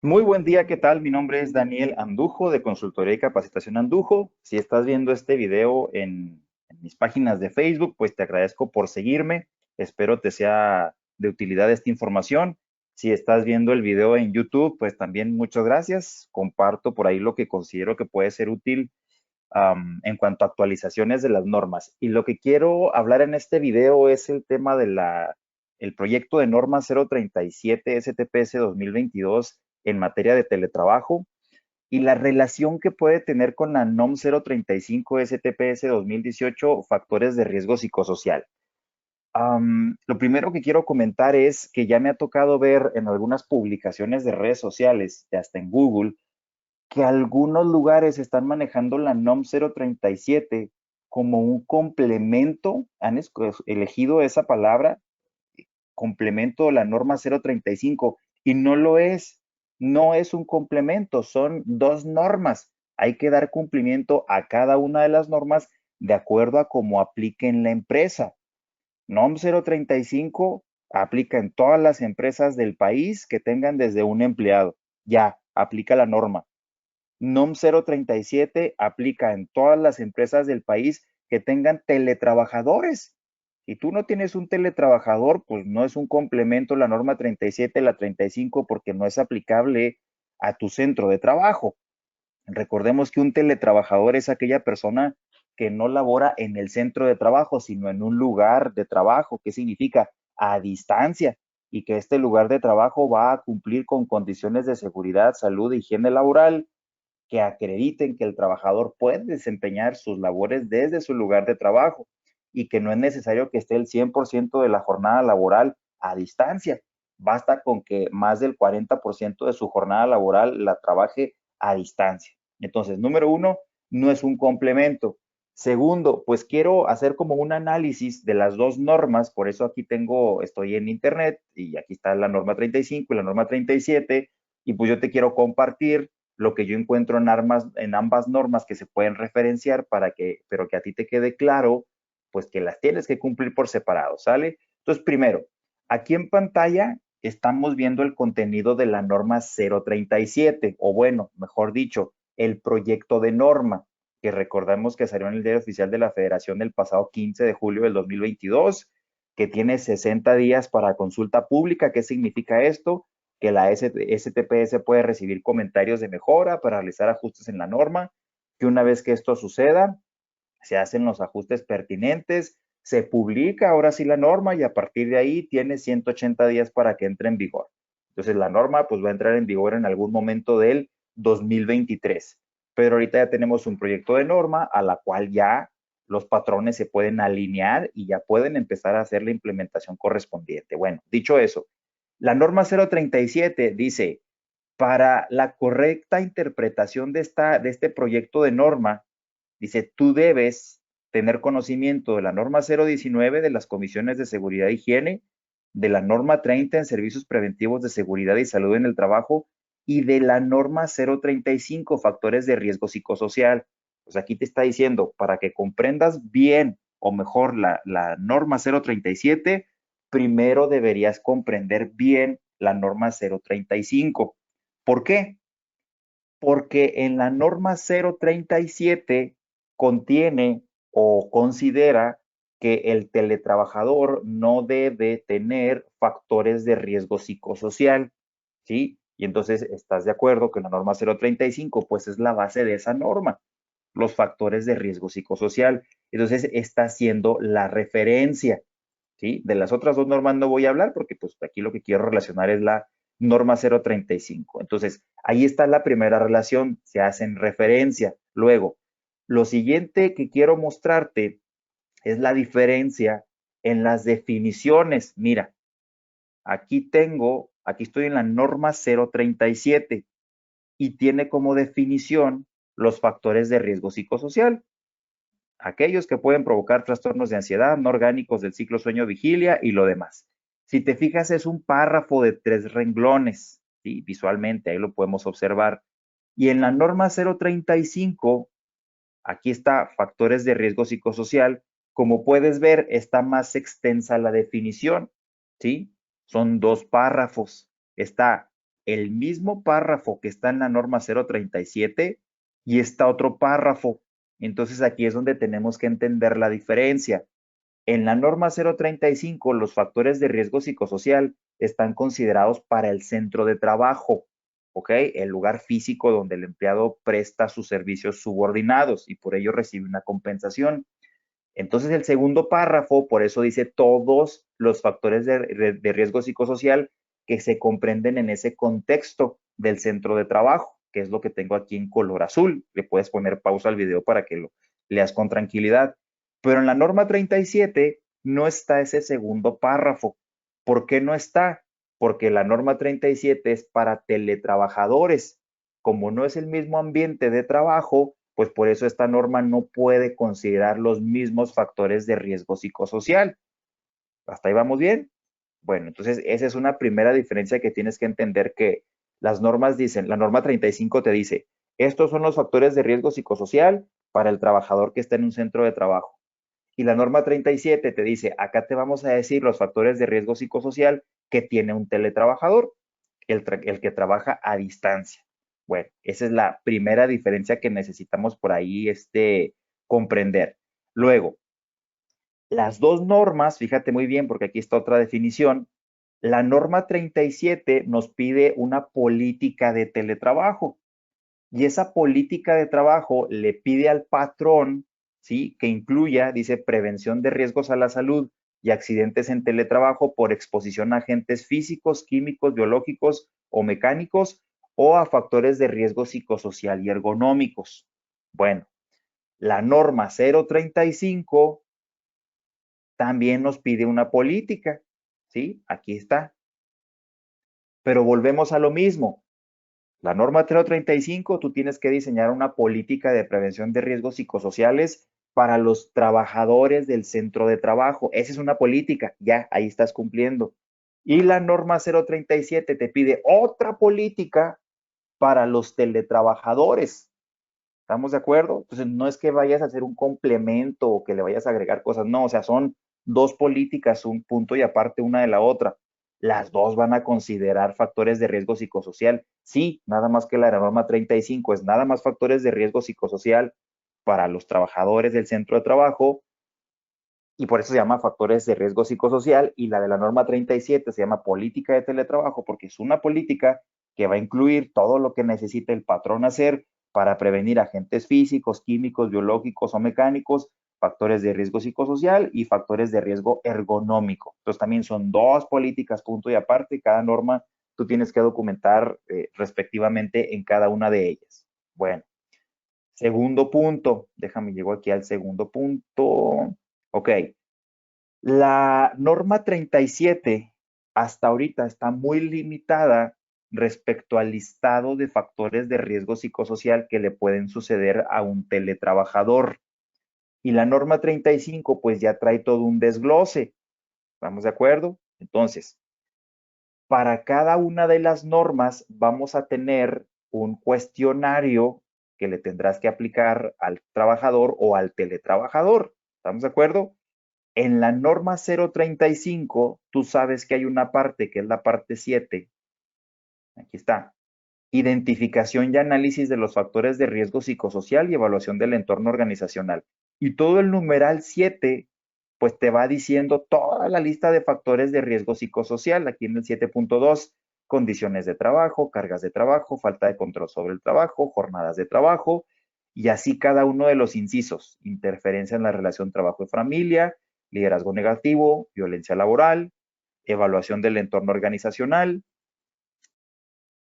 Muy buen día, ¿qué tal? Mi nombre es Daniel Andujo de Consultoría y Capacitación Andujo. Si estás viendo este video en mis páginas de Facebook, pues te agradezco por seguirme. Espero te sea de utilidad esta información. Si estás viendo el video en YouTube, pues también muchas gracias. Comparto por ahí lo que considero que puede ser útil en cuanto a actualizaciones de las normas. Y lo que quiero hablar en este video es el tema de el proyecto de norma 037 STPS 2022 en materia de teletrabajo y la relación que puede tener con la NOM 035 STPS 2018, factores de riesgo psicosocial. Lo primero que quiero comentar es que ya me ha tocado ver en algunas publicaciones de redes sociales, y hasta en Google, que algunos lugares están manejando la NOM 037 como un complemento, han elegido esa palabra, complemento de la norma 035, y no lo es, no es un complemento, son dos normas. Hay que dar cumplimiento a cada una de las normas de acuerdo a cómo aplique en la empresa. NOM 035 aplica en todas las empresas del país que tengan desde un empleado. Ya, aplica la norma. NOM 037 aplica en todas las empresas del país que tengan teletrabajadores. Si tú no tienes un teletrabajador, pues no es un complemento la norma 37, la 35, porque no es aplicable a tu centro de trabajo. Recordemos que un teletrabajador es aquella persona que no labora en el centro de trabajo, sino en un lugar de trabajo. ¿Qué significa? A distancia. Y que este lugar de trabajo va a cumplir con condiciones de seguridad, salud e higiene laboral que acrediten que el trabajador puede desempeñar sus labores desde su lugar de trabajo y que no es necesario que esté el 100% de la jornada laboral a distancia. Basta con que más del 40% de su jornada laboral la trabaje a distancia. Entonces, número uno, no es un complemento. Segundo, pues quiero hacer como un análisis de las dos normas, por eso aquí estoy en internet y aquí está la norma 35 y la norma 37, y pues yo te quiero compartir lo que yo encuentro en ambas normas que se pueden referenciar pero que a ti te quede claro, pues que las tienes que cumplir por separado, ¿sale? Entonces, primero, aquí en pantalla estamos viendo el contenido de la norma 037, o bueno, mejor dicho, el proyecto de norma, que recordamos que salió en el Diario Oficial de la Federación el pasado 15 de julio del 2022, que tiene 60 días para consulta pública. ¿Qué significa esto? Que la STPS puede recibir comentarios de mejora para realizar ajustes en la norma, que una vez que esto suceda, se hacen los ajustes pertinentes, se publica ahora sí la norma y a partir de ahí tiene 180 días para que entre en vigor. Entonces la norma pues va a entrar en vigor en algún momento del 2023. Pero ahorita ya tenemos un proyecto de norma a la cual ya los patrones se pueden alinear y ya pueden empezar a hacer la implementación correspondiente. Bueno, dicho eso, la norma 037 dice, para la correcta interpretación de este proyecto de norma, dice, tú debes tener conocimiento de la norma 019 de las comisiones de seguridad e higiene, de la norma 30 en servicios preventivos de seguridad y salud en el trabajo y de la norma 035, factores de riesgo psicosocial. Pues aquí te está diciendo, para que comprendas bien o mejor la norma 037, primero deberías comprender bien la norma 035. ¿Por qué? Porque en la norma 037 contiene o considera que el teletrabajador no debe tener factores de riesgo psicosocial, ¿sí? Y entonces estás de acuerdo que la norma 035 pues es la base de esa norma, los factores de riesgo psicosocial. Entonces está haciendo la referencia, ¿sí? De las otras dos normas no voy a hablar porque pues aquí lo que quiero relacionar es la norma 035. Entonces, ahí está la primera relación, se hacen referencia. Luego, lo siguiente que quiero mostrarte es la diferencia en las definiciones. Mira, aquí estoy en la norma 037 y tiene como definición los factores de riesgo psicosocial, aquellos que pueden provocar trastornos de ansiedad no orgánicos del ciclo sueño-vigilia y lo demás. Si te fijas, es un párrafo de 3 renglones, ¿sí? Visualmente, ahí lo podemos observar. Y en la norma 035, aquí está factores de riesgo psicosocial. Como puedes ver, está más extensa la definición, ¿sí? Son 2 párrafos. Está el mismo párrafo que está en la norma 037 y está otro párrafo. Entonces aquí es donde tenemos que entender la diferencia. En la norma 035, los factores de riesgo psicosocial están considerados para el centro de trabajo, ¿ok? El lugar físico donde el empleado presta sus servicios subordinados y por ello recibe una compensación. Entonces, el segundo párrafo, por eso dice todos los factores de riesgo psicosocial que se comprenden en ese contexto del centro de trabajo, que es lo que tengo aquí en color azul. Le puedes poner pausa al video para que lo leas con tranquilidad. Pero en la norma 37 no está ese segundo párrafo. ¿Por qué no está? Porque la norma 37 es para teletrabajadores. Como no es el mismo ambiente de trabajo, pues por eso esta norma no puede considerar los mismos factores de riesgo psicosocial. ¿Hasta ahí vamos bien? Bueno, entonces esa es una primera diferencia que tienes que entender, que las normas dicen, la norma 35 te dice, estos son los factores de riesgo psicosocial para el trabajador que está en un centro de trabajo. Y la norma 37 te dice, acá te vamos a decir los factores de riesgo psicosocial que tiene un teletrabajador, el que trabaja a distancia. Bueno, esa es la primera diferencia que necesitamos por ahí comprender. Luego, las dos normas, fíjate muy bien porque aquí está otra definición. La norma 37 nos pide una política de teletrabajo y esa política de trabajo le pide al patrón, ¿sí? Que incluya, dice, prevención de riesgos a la salud y accidentes en teletrabajo por exposición a agentes físicos, químicos, biológicos o mecánicos o a factores de riesgo psicosocial y ergonómicos. Bueno, la norma 035 también nos pide una política, ¿sí? Aquí está. Pero volvemos a lo mismo. La norma 035, tú tienes que diseñar una política de prevención de riesgos psicosociales para los trabajadores del centro de trabajo. Esa es una política, ya, ahí estás cumpliendo. Y la norma 037 te pide otra política para los teletrabajadores. ¿Estamos de acuerdo? Entonces, no es que vayas a hacer un complemento o que le vayas a agregar cosas, no, o sea, son dos políticas, un punto y aparte una de la otra. Las dos van a considerar factores de riesgo psicosocial. Sí, nada más que la norma 35 es nada más factores de riesgo psicosocial para los trabajadores del centro de trabajo y por eso se llama factores de riesgo psicosocial, y la de la norma 37 se llama política de teletrabajo porque es una política que va a incluir todo lo que necesita el patrón hacer para prevenir agentes físicos, químicos, biológicos o mecánicos, factores de riesgo psicosocial y factores de riesgo ergonómico. Entonces también son dos políticas, punto y aparte, cada norma tú tienes que documentar respectivamente en cada una de ellas. Bueno, segundo punto, déjame llego aquí al segundo punto. Ok, la norma 37 hasta ahorita está muy limitada respecto al listado de factores de riesgo psicosocial que le pueden suceder a un teletrabajador. Y la norma 35 pues ya trae todo un desglose. ¿Estamos de acuerdo? Entonces, para cada una de las normas vamos a tener un cuestionario que le tendrás que aplicar al trabajador o al teletrabajador. ¿Estamos de acuerdo? En la norma 035, tú sabes que hay una parte que es la parte 7. Aquí está. Identificación y análisis de los factores de riesgo psicosocial y evaluación del entorno organizacional. Y todo el numeral 7, pues te va diciendo toda la lista de factores de riesgo psicosocial. Aquí en el 7.2, condiciones de trabajo, cargas de trabajo, falta de control sobre el trabajo, jornadas de trabajo, y así cada uno de los incisos. Interferencia en la relación trabajo y familia, liderazgo negativo, violencia laboral, evaluación del entorno organizacional.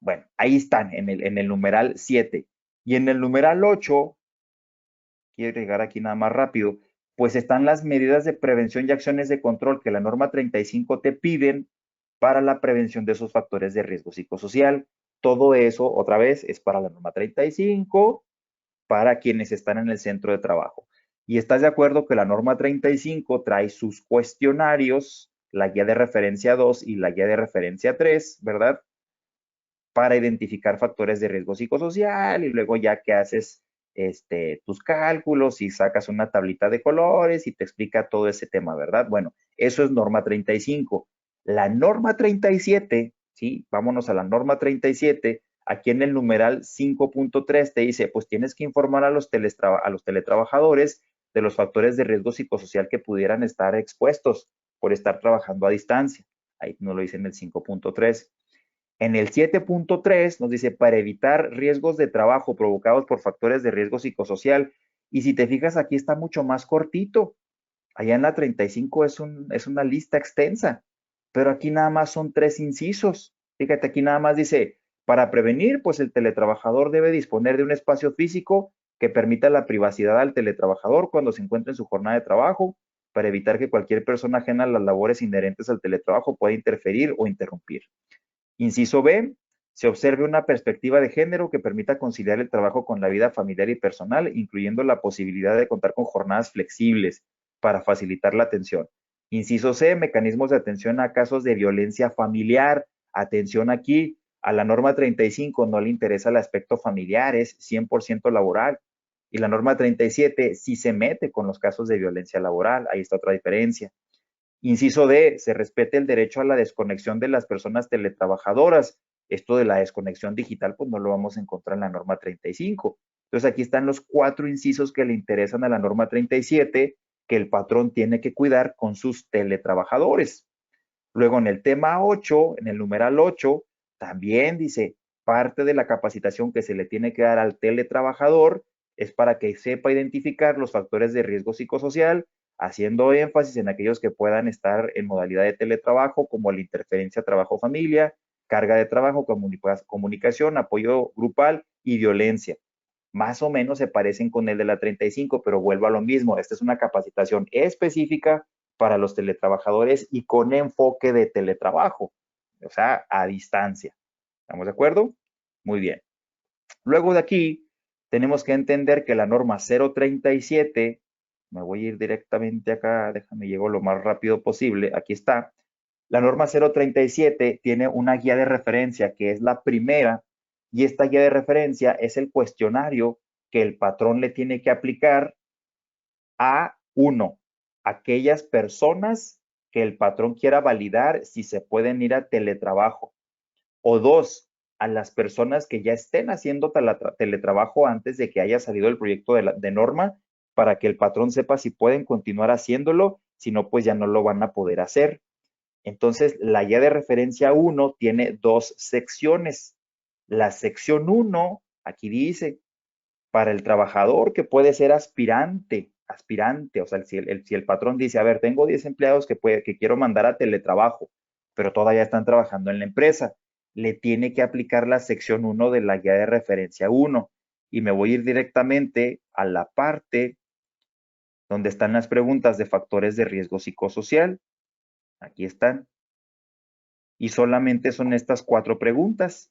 Bueno, ahí están en el numeral 7. Y en el numeral 8, quiero llegar aquí nada más rápido, pues están las medidas de prevención y acciones de control que la norma 35 te piden para la prevención de esos factores de riesgo psicosocial. Todo eso, otra vez, es para la norma 35, para quienes están en el centro de trabajo. Y estás de acuerdo que la norma 35 trae sus cuestionarios, la guía de referencia 2 y la guía de referencia 3, ¿verdad? Para identificar factores de riesgo psicosocial y luego ya que haces tus cálculos y sacas una tablita de colores y te explica todo ese tema, ¿verdad? Bueno, eso es norma 35. La norma 37 ¿sí? Vámonos a la norma 37. Aquí en el numeral 5.3 te dice, pues tienes que informar a los teletrabajadores de los factores de riesgo psicosocial que pudieran estar expuestos por estar trabajando a distancia. Ahí nos lo dice en el 5.3. En el 7.3 nos dice, para evitar riesgos de trabajo provocados por factores de riesgo psicosocial. Y si te fijas, aquí está mucho más cortito. Allá en la 35 es una lista extensa, pero aquí nada más son 3 incisos. Fíjate, aquí nada más dice, para prevenir, pues el teletrabajador debe disponer de un espacio físico que permita la privacidad al teletrabajador cuando se encuentre en su jornada de trabajo, para evitar que cualquier persona ajena a las labores inherentes al teletrabajo pueda interferir o interrumpir. Inciso B, se observe una perspectiva de género que permita conciliar el trabajo con la vida familiar y personal, incluyendo la posibilidad de contar con jornadas flexibles para facilitar la atención. Inciso C, mecanismos de atención a casos de violencia familiar. Atención aquí, a la norma 35 no le interesa el aspecto familiar, es 100% laboral. Y la norma 37 sí se mete con los casos de violencia laboral, ahí está otra diferencia. Inciso D, se respete el derecho a la desconexión de las personas teletrabajadoras. Esto de la desconexión digital, pues no lo vamos a encontrar en la norma 35. Entonces aquí están los 4 incisos que le interesan a la norma 37, que el patrón tiene que cuidar con sus teletrabajadores. Luego en el tema 8, en el numeral 8, también dice, parte de la capacitación que se le tiene que dar al teletrabajador es para que sepa identificar los factores de riesgo psicosocial, haciendo énfasis en aquellos que puedan estar en modalidad de teletrabajo, como la interferencia trabajo-familia, carga de trabajo, comunicación, apoyo grupal y violencia. Más o menos se parecen con el de la 35, pero vuelvo a lo mismo. Esta es una capacitación específica para los teletrabajadores y con enfoque de teletrabajo, o sea, a distancia. ¿Estamos de acuerdo? Muy bien. Luego de aquí, tenemos que entender que la norma 037, me voy a ir directamente acá, déjame llego lo más rápido posible, aquí está. La norma 037 tiene una guía de referencia que es la primera, y esta guía de referencia es el cuestionario que el patrón le tiene que aplicar a uno, aquellas personas que el patrón quiera validar si se pueden ir a teletrabajo. O dos, a las personas que ya estén haciendo teletrabajo antes de que haya salido el proyecto de norma, para que el patrón sepa si pueden continuar haciéndolo, si no, pues ya no lo van a poder hacer. Entonces, la guía de referencia 1 tiene 2 secciones. La sección 1, aquí dice, para el trabajador que puede ser aspirante, o sea, si el patrón dice, a ver, tengo 10 empleados que quiero mandar a teletrabajo, pero todavía están trabajando en la empresa, le tiene que aplicar la sección 1 de la guía de referencia 1. Y me voy a ir directamente a la parte donde están las preguntas de factores de riesgo psicosocial. Aquí están. Y solamente son estas 4 preguntas.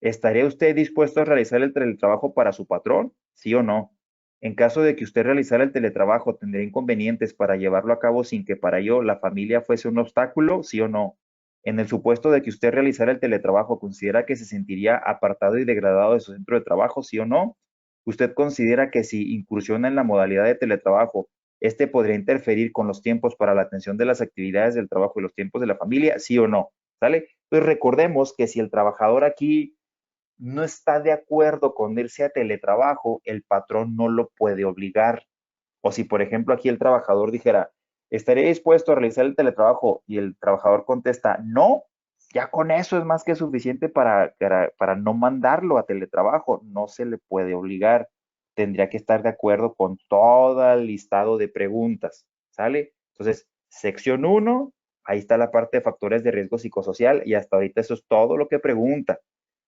¿Estaría usted dispuesto a realizar el teletrabajo para su patrón? ¿Sí o no? En caso de que usted realizara el teletrabajo, ¿tendría inconvenientes para llevarlo a cabo sin que para ello la familia fuese un obstáculo? ¿Sí o no? En el supuesto de que usted realizara el teletrabajo, ¿considera que se sentiría apartado y degradado de su centro de trabajo? ¿Sí o no? ¿Usted considera que si incursiona en la modalidad de teletrabajo, este podría interferir con los tiempos para la atención de las actividades del trabajo y los tiempos de la familia? ¿Sí o no? ¿Sale? Entonces recordemos que si el trabajador aquí no está de acuerdo con irse a teletrabajo, el patrón no lo puede obligar. O si, por ejemplo, aquí el trabajador dijera, ¿estaría dispuesto a realizar el teletrabajo? Y el trabajador contesta, no, ya con eso es más que suficiente para no mandarlo a teletrabajo. No se le puede obligar. Tendría que estar de acuerdo con todo el listado de preguntas. ¿Sale? Entonces, sección 1, ahí está la parte de factores de riesgo psicosocial y hasta ahorita eso es todo lo que pregunta.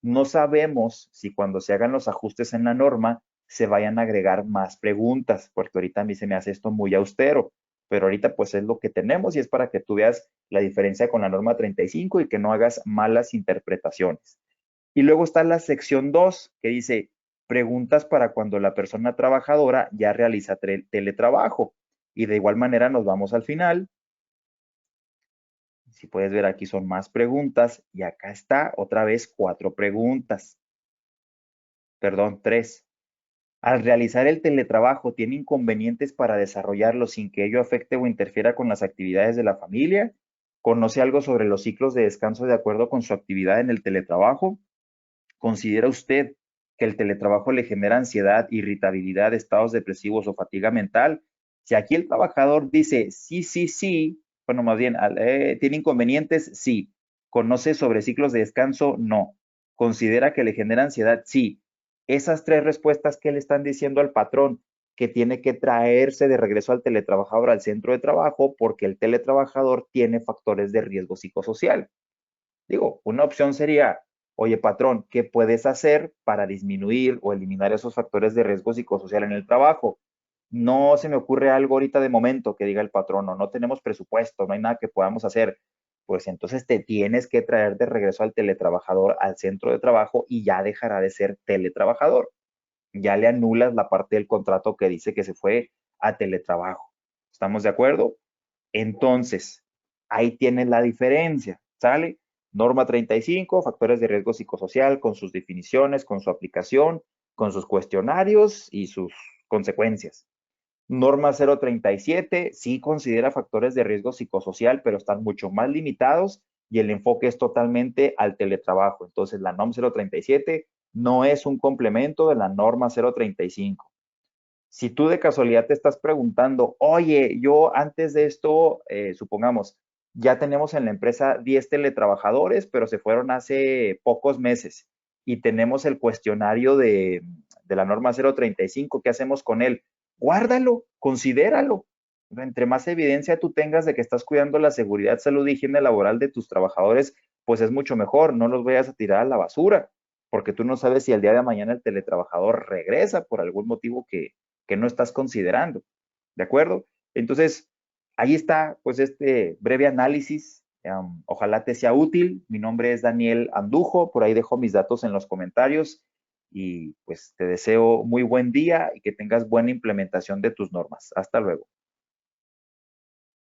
No sabemos si cuando se hagan los ajustes en la norma se vayan a agregar más preguntas, porque ahorita a mí se me hace esto muy austero, pero ahorita pues es lo que tenemos y es para que tú veas la diferencia con la norma 35 y que no hagas malas interpretaciones. Y luego está la sección 2 que dice preguntas para cuando la persona trabajadora ya realiza teletrabajo. Y de igual manera nos vamos al final. Si puedes ver aquí son más preguntas y acá está otra vez 4 preguntas. Perdón, 3. Al realizar el teletrabajo, ¿tiene inconvenientes para desarrollarlo sin que ello afecte o interfiera con las actividades de la familia? ¿Conoce algo sobre los ciclos de descanso de acuerdo con su actividad en el teletrabajo? ¿Considera usted que el teletrabajo le genera ansiedad, irritabilidad, estados depresivos o fatiga mental? Si aquí el trabajador dice sí, sí, sí, bueno, más bien, ¿tiene inconvenientes? Sí. ¿Conoce sobre ciclos de descanso? No. ¿Considera que le genera ansiedad? Sí. Esas tres respuestas que le están diciendo al patrón que tiene que traerse de regreso al teletrabajador al centro de trabajo porque el teletrabajador tiene factores de riesgo psicosocial. Digo, una opción sería, oye, patrón, ¿qué puedes hacer para disminuir o eliminar esos factores de riesgo psicosocial en el trabajo? No se me ocurre algo ahorita de momento que diga el patrón, o no tenemos presupuesto, no hay nada que podamos hacer. Pues entonces te tienes que traer de regreso al teletrabajador al centro de trabajo y ya dejará de ser teletrabajador. Ya le anulas la parte del contrato que dice que se fue a teletrabajo. ¿Estamos de acuerdo? Entonces, ahí tienes la diferencia, ¿sale? Norma 35, factores de riesgo psicosocial, con sus definiciones, con su aplicación, con sus cuestionarios y sus consecuencias. Norma 037 sí considera factores de riesgo psicosocial, pero están mucho más limitados y el enfoque es totalmente al teletrabajo. Entonces, la NOM 037 no es un complemento de la norma 035. Si tú de casualidad te estás preguntando, oye, yo antes de esto, supongamos, ya tenemos en la empresa 10 teletrabajadores, pero se fueron hace pocos meses y tenemos el cuestionario de la norma 035, ¿qué hacemos con él? Guárdalo, considéralo. Entre más evidencia tú tengas de que estás cuidando la seguridad, salud y higiene laboral de tus trabajadores, pues es mucho mejor. No los vayas a tirar a la basura, porque tú no sabes si el día de mañana el teletrabajador regresa por algún motivo que no estás considerando. ¿De acuerdo? Entonces, ahí está, pues, este breve análisis. Ojalá te sea útil. Mi nombre es Daniel Andujo. Por ahí dejo mis datos en los comentarios. Y pues te deseo muy buen día y que tengas buena implementación de tus normas. Hasta luego.